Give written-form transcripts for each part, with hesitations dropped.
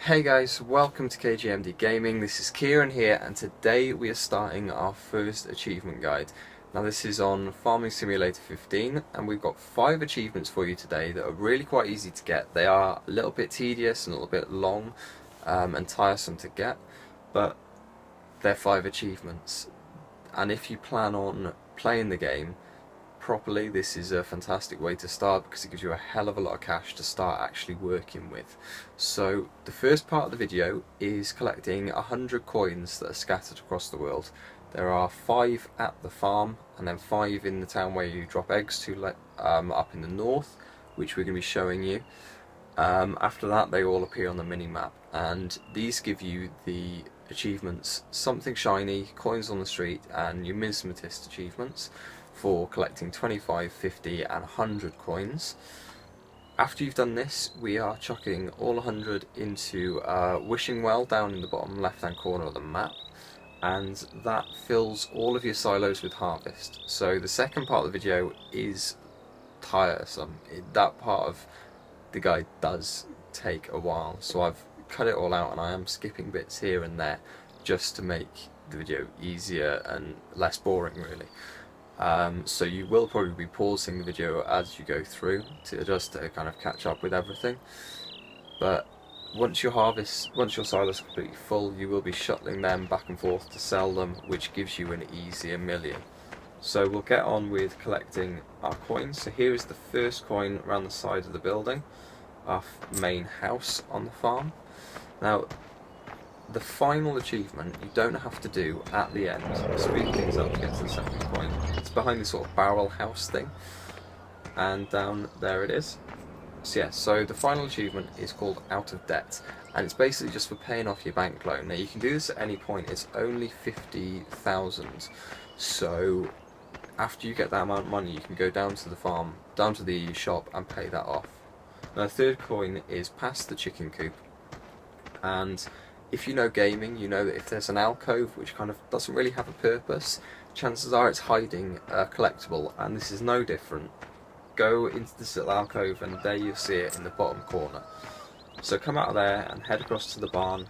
Hey guys, welcome to KGMD Gaming. This is Kieran here, and today we are starting our first achievement guide. Now this is on Farming Simulator 15, and we've got 5 achievements for you today that are really quite easy to get. They are a little bit tedious and a little bit long and tiresome to get, but they're 5 achievements. And if you plan on playing the game properly, this is a fantastic way to start because it gives you a hell of a lot of cash to start actually working with. So the first part of the video is collecting 100 coins that are scattered across the world. There are 5 at the farm and then 5 in the town where you drop eggs to up in the north, which we're going to be showing you. After that they all appear on the mini-map, and these give you the achievements Something Shiny, Coins on the Street and Numismatist achievements for collecting 25, 50 and 100 coins. After you've done this, we are chucking all 100 into a wishing well down in the bottom left hand corner of the map, and that fills all of your silos with harvest. So the second part of the video is tiresome. That part of the guide does take a while, so I've cut it all out and I am skipping bits here and there just to make the video easier and less boring really. So you will probably be pausing the video as you go through to kind of catch up with everything. But once your silos are completely full, you will be shuttling them back and forth to sell them, which gives you an easier million. So we'll get on with collecting our coins. So here is the first coin around the side of the building, our main house on the farm. Now, the final achievement you don't have to do at the end. Speed things up to get to the second coin. It's behind this sort of barrel house thing, and down there it is. So yeah, so the final achievement is called Out of Debt, and it's basically just for paying off your bank loan. Now you can do this at any point. It's only 50,000, so after you get that amount of money you can go down to the farm, down to the shop and pay that off. Now the third coin is past the chicken coop, and if you know gaming, you know that if there's an alcove which kind of doesn't really have a purpose, chances are it's hiding a collectible, and this is no different. Go into this little alcove and there you'll see it in the bottom corner. So come out of there and head across to the barn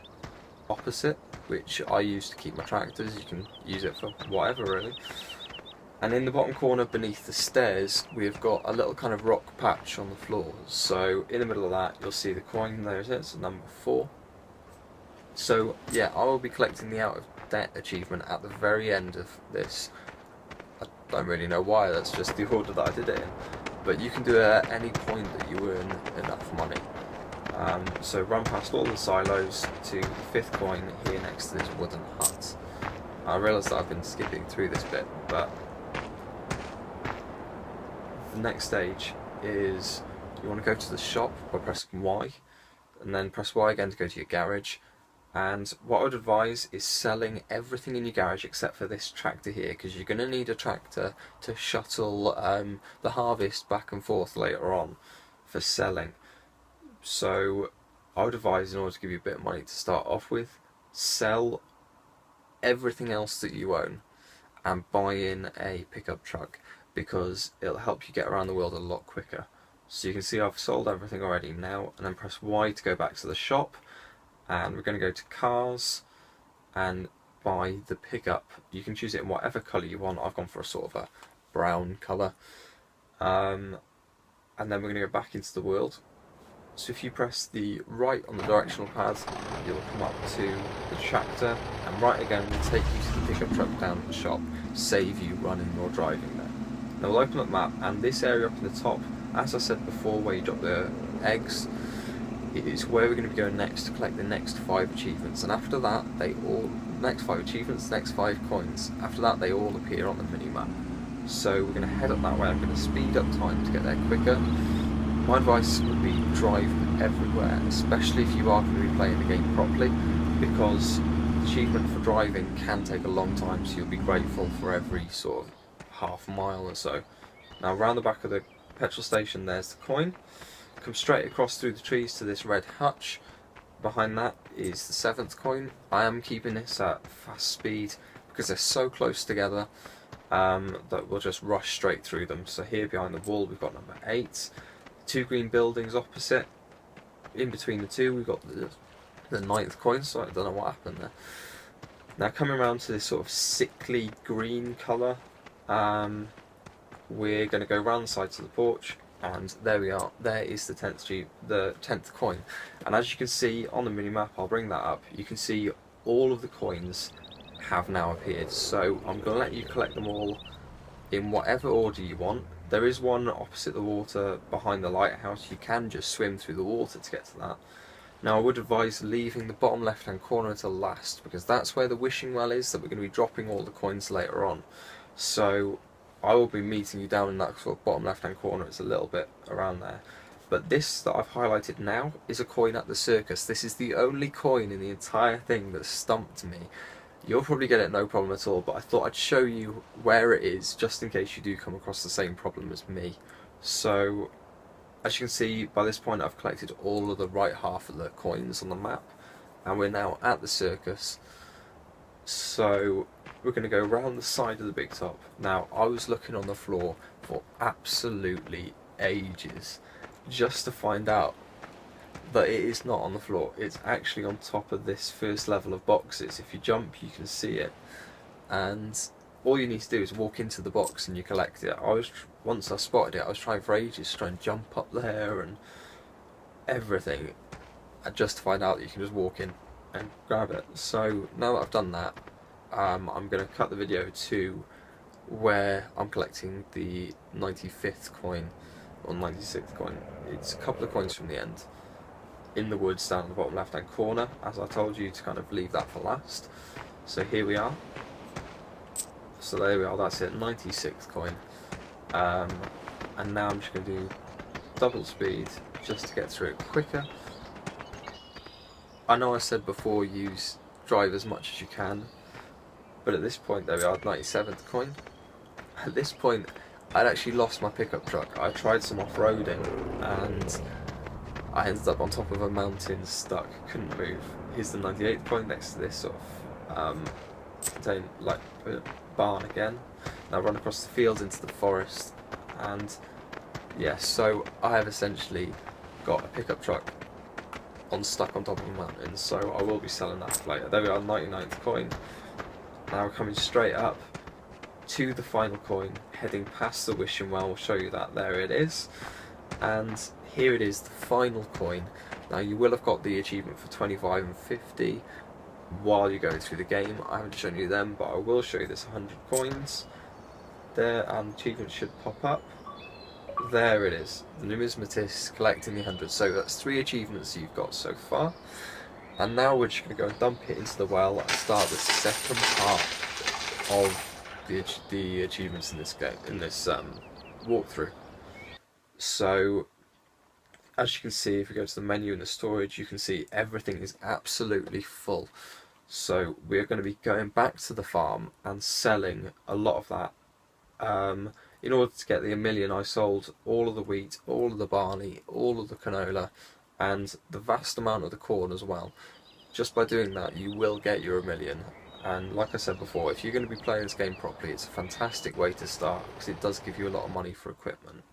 opposite, which I use to keep my tractors. You can use it for whatever really. And in the bottom corner beneath the stairs we've got a little kind of rock patch on the floor. So in the middle of that you'll see the coin. There it is, number 4. So yeah, I will be collecting the Out of Debt achievement at the very end of this. I don't really know why, that's just the order that I did it in. But you can do it at any point that you earn enough money. So run past all the silos to the 5th coin here next to this wooden hut. I realise that I've been skipping through this bit, but the next stage is you want to go to the shop by pressing Y, and then press Y again to go to your garage. And what I would advise is selling everything in your garage except for this tractor here, because you're going to need a tractor to shuttle the harvest back and forth later on for selling. So I would advise, in order to give you a bit of money to start off with, sell everything else that you own and buy in a pickup truck, because it'll help you get around the world a lot quicker. So you can see I've sold everything already now, and then press Y to go back to the shop. And we're going to go to cars and buy the pickup. You can choose it in whatever colour you want. I've gone for a sort of a brown colour. And then we're going to go back into the world. So if you press the right on the directional pad, you'll come up to the tractor, and right again will take you to the pickup truck down at the shop, save you running or driving there. Now we'll open up the map, and this area up in the top, as I said before, where you drop the eggs, is where we're going to be going next to collect the next 5 achievements. And after that, next 5 achievements, next 5 coins, after that they all appear on the mini-map. So we're going to head up that way. I'm going to speed up time to get there quicker. My advice would be drive everywhere, especially if you are going to be playing the game properly, because the achievement for driving can take a long time, so you'll be grateful for every sort of half mile or so. Now around the back of the petrol station there's the coin. Come straight across through the trees to this red hutch. Behind that is the 7th coin. I am keeping this at fast speed because they're so close together that we'll just rush straight through them. So here behind the wall we've got number 8. 2 green buildings opposite. In between the two we've got the the 9th coin, so I don't know what happened there. Now coming around to this sort of sickly green colour, we're going to go round the sides of the porch, and there we are. There is the 10th coin, and as you can see on the mini map, I'll bring that up. You can see all of the coins have now appeared. So I'm going to let you collect them all in whatever order you want. There is one opposite the water behind the lighthouse. You can just swim through the water to get to that. Now I would advise leaving the bottom left hand corner till last, because that's where the wishing well is that we're going to be dropping all the coins later on. So I will be meeting you down in that sort of bottom left hand corner. It's a little bit around there. But this that I've highlighted now is a coin at the circus. This is the only coin in the entire thing that stumped me. You'll probably get it no problem at all, but I thought I'd show you where it is just in case you do come across the same problem as me. So as you can see, by this point I've collected all of the right half of the coins on the map, and we're now at the circus. So we're going to go around the side of the big top. Now I was looking on the floor for absolutely ages just to find out that it is not on the floor. It's actually on top of this first level of boxes. If you jump, you can see it, and all you need to do is walk into the box and you collect it. Once I spotted it, I was trying for ages to try and jump up there and everything, just to find out that you can just walk in and grab it. So now that I've done that, I'm going to cut the video to where I'm collecting the 95th coin, or 96th coin. It's a couple of coins from the end, in the woods down at the bottom left hand corner, as I told you to kind of leave that for last. So here we are. So there we are, that's it, 96th coin. And now I'm just going to do double speed just to get through it quicker. I know I said before drive as much as you can, but at this point, there we are, 97th coin. At this point I'd actually lost my pickup truck. I tried some off-roading and I ended up on top of a mountain stuck, couldn't move. Here's the 98th coin next to this sort of barn again. Now run across the fields into the forest, and yes, so I have essentially got a pickup truck stuck on top of a mountain, so I will be selling that later. There we are, 99th coin. Now we're coming straight up to the final coin, heading past the wishing well. We'll show you that. There it is, and here it is, the final coin. Now you will have got the achievement for 25 and 50 while you're going through the game. I haven't shown you them, but I will show you this 100 coins there, and the achievement should pop up. There it is, the Numismatist collecting the 100. So that's 3 achievements you've got so far, and now we're just going to go and dump it into the well and start the second part of the achievements in this game, in this walkthrough. So as you can see, if we go to the menu in the storage, you can see everything is absolutely full. So we're going to be going back to the farm and selling a lot of that. In order to get the 1 million, I sold all of the wheat, all of the barley, all of the canola, and the vast amount of the corn as well. Just by doing that, you will get your 1 million. And like I said before, if you're going to be playing this game properly, it's a fantastic way to start, because it does give you a lot of money for equipment.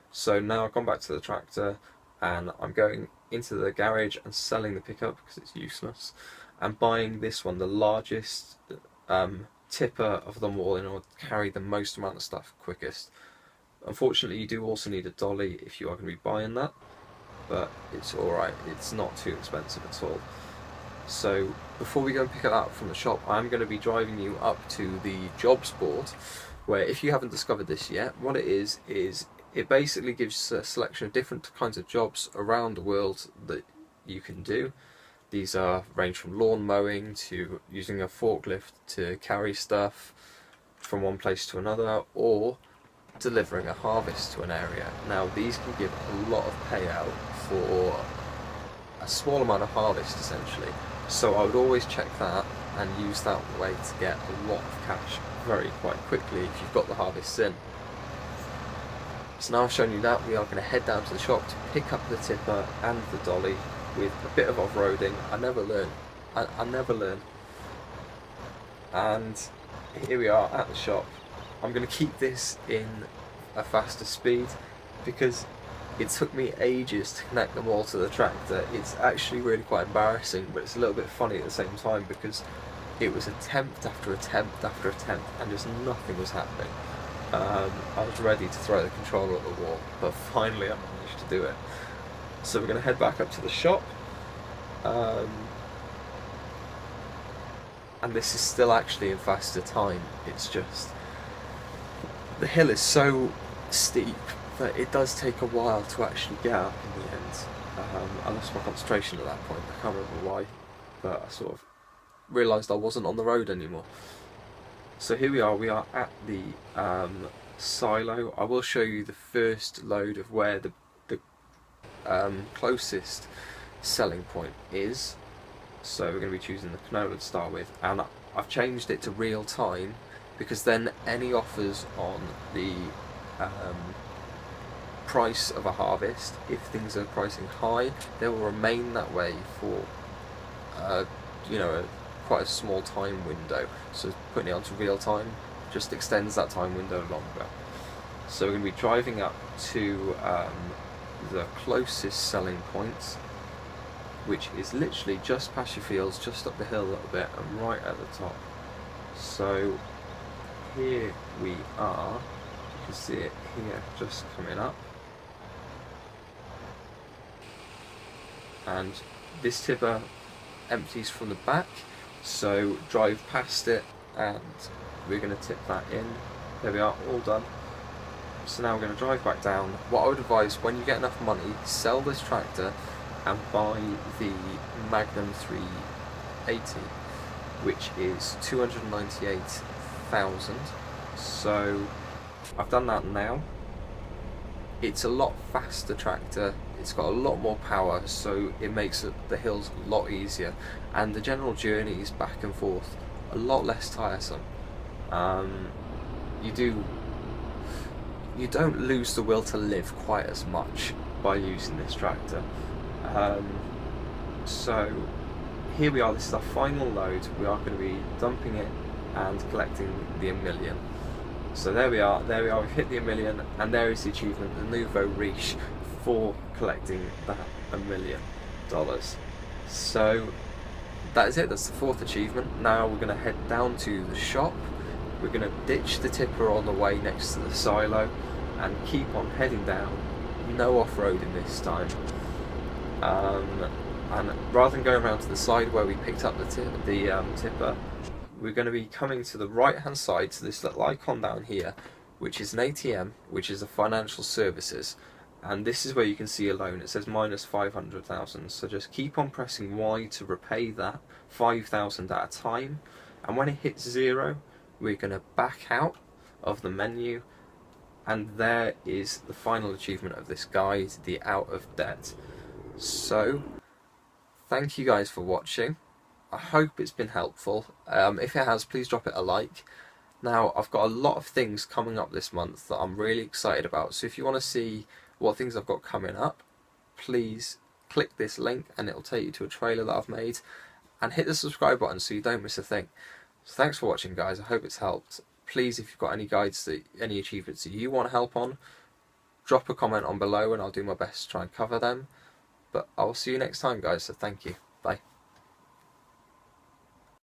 So now I've gone back to the tractor, and I'm going into the garage and selling the pickup because it's useless, and buying this one, the largest tipper of them all, in order to carry the most amount of stuff quickest. Unfortunately, you do also need a dolly if you are going to be buying that, but it's alright, it's not too expensive at all. So before we go and pick it up from the shop, I'm going to be driving you up to the jobs board, where, if you haven't discovered this yet, what it is it basically gives a selection of different kinds of jobs around the world that you can do. These range from lawn mowing to using a forklift to carry stuff from one place to another, or delivering a harvest to an area. Now these can give a lot of payout for a small amount of harvest essentially, so I would always check that and use that way to get a lot of cash quite quickly if you've got the harvests in. So now I've shown you that, we are going to head down to the shop to pick up the tipper and the dolly with a bit of off-roading. I never learn. I never learn. And here we are at the shop. I'm going to keep this in a faster speed because It took me ages to connect them all to the tractor. It's actually really quite embarrassing, but it's a little bit funny at the same time because it was attempt after attempt after attempt and just nothing was happening. I was ready to throw the controller at the wall, but finally I managed to do it. So we're going to head back up to the shop. And this is still actually in faster time. It's just the hill is so steep that it does take a while to actually get up in the end. I lost my concentration at that point. I can't remember why, but I sort of realised I wasn't on the road anymore. So here we are at the silo. I will show you the first load of where the closest selling point is. So we're going to be choosing the canola to start with, and I've changed it to real time because then any offers on the price of a harvest, if things are pricing high, they will remain that way for quite a small time window. So putting it onto real time just extends that time window longer. So we're going to be driving up to the closest selling points, which is literally just past your fields, just up the hill a little bit and right at the top. So here we are, you can see it here just coming up, and this tipper empties from the back, so drive past it and we're going to tip that in. There we are, all done. So now we're going to drive back down. What I would advise, when you get enough money, sell this tractor and buy the Magnum 380, which is 298,000. So I've done that now. It's a lot faster tractor, it's got a lot more power, so it makes the hills a lot easier, and the general journeys back and forth a lot less tiresome. You don't lose the will to live quite as much by using this tractor. So here we are, this is our final load. We are going to be dumping it and collecting the $1 million. So there we are, we've hit the $1 million, and there is the achievement, the Nouveau-Riche, for collecting that $1 million. So that is it, that's the 4th achievement. Now we're going to head down to the shop. We're going to ditch the tipper on the way next to the silo and keep on heading down. No off-roading this time. And rather than going around to the side where we picked up the tipper, we're going to be coming to the right hand side to this little icon down here, which is an ATM, which is a financial services, and this is where you can see a loan. It says minus 500,000, so just keep on pressing Y to repay that 5,000 at a time, and when it hits 0, we're going to back out of the menu, and there is the final achievement of this guide, the out of debt. So thank you guys for watching. I hope it's been helpful. If it has, please drop it a like. Now, I've got a lot of things coming up this month that I'm really excited about, so if you want to see what things I've got coming up, please click this link and it'll take you to a trailer that I've made, and hit the subscribe button so you don't miss a thing. So thanks for watching, guys. I hope it's helped. Please, if you've got any guides, any achievements that you want help on, drop a comment on below and I'll do my best to try and cover them. But I'll see you next time, guys, so thank you.